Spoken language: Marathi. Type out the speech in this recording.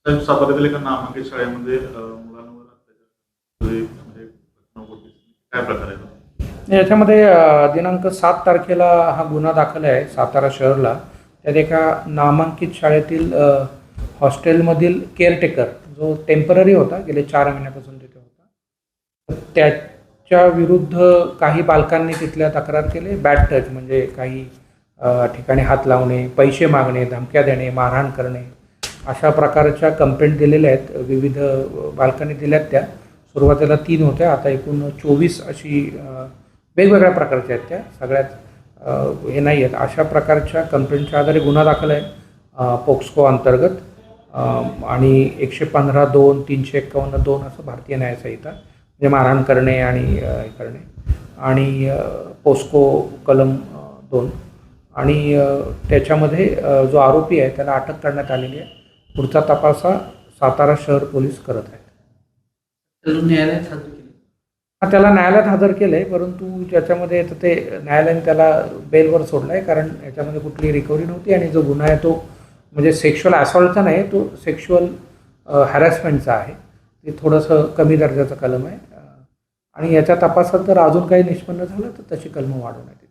साहेब, साताऱ्यातील एका नामांकित शाळेमध्ये मुलांवर अत्याचार म्हणजे घटना घडली. काय प्रकार आहे तो? याच्यामध्ये दिनांक 7 तारखेला हा गुन्हा दाखल आहे सातारा शहरला. त्यात एका नामांकित शाळेतील हॉस्टेलमधील केअरटेकर जो टेम्पररी होता, गेले 4 महिन्यापासून तिथे होता, त्याच्या विरुद्ध काही बालकांनी तिथल्या तक्रार केली. बॅड टच म्हणजे काही ठिकाणी हात लावणे, पैसे मागणे, धमक्या देणे, मारहाण करणे, अशा प्रकारच्या कंप्लेंट दिलेल्या आहेत. विविध बालकांनी दिल्यात. त्या सुरुवातीला 3 होत्या, आता एकूण 24 अशी वेगवेगळ्या प्रकारच्या आहेत. त्या सगळ्यात हे नाही आहेत. अशा प्रकारच्या कंप्लेंटच्या आधारे गुन्हा दाखल आहे पोक्सको अंतर्गत आणि 115(2), 351(2) असं भारतीय न्याय संहिता, म्हणजे मारहाण करणे आणि हे करणे, आणि पोस्को कलम 2. आणि त्याच्यामध्ये जो आरोपी आहे त्याला अटक करण्यात आलेली आहे. पुढचा तपास हा सातारा शहर पोलीस करत आहेत. न्यायालयात हजर केले? त्याला न्यायालयात हजर केलं आहे, परंतु ज्याच्यामध्ये तर ते न्यायालयाने त्याला बेलवर सोडलं आहे, कारण याच्यामध्ये कुठली रिकव्हरी नव्हती. आणि जो गुन्हा आहे तो म्हणजे सेक्शुअल असॉल्टचा नाही, तो सेक्शुअल हॅरॅसमेंटचा आहे. ते थोडंसं कमी दर्जाचं कलम आहे. आणि याच्या तपासात जर अजून काही निष्पन्न झालं तर तशी कलमं वाढवण्यात येईल.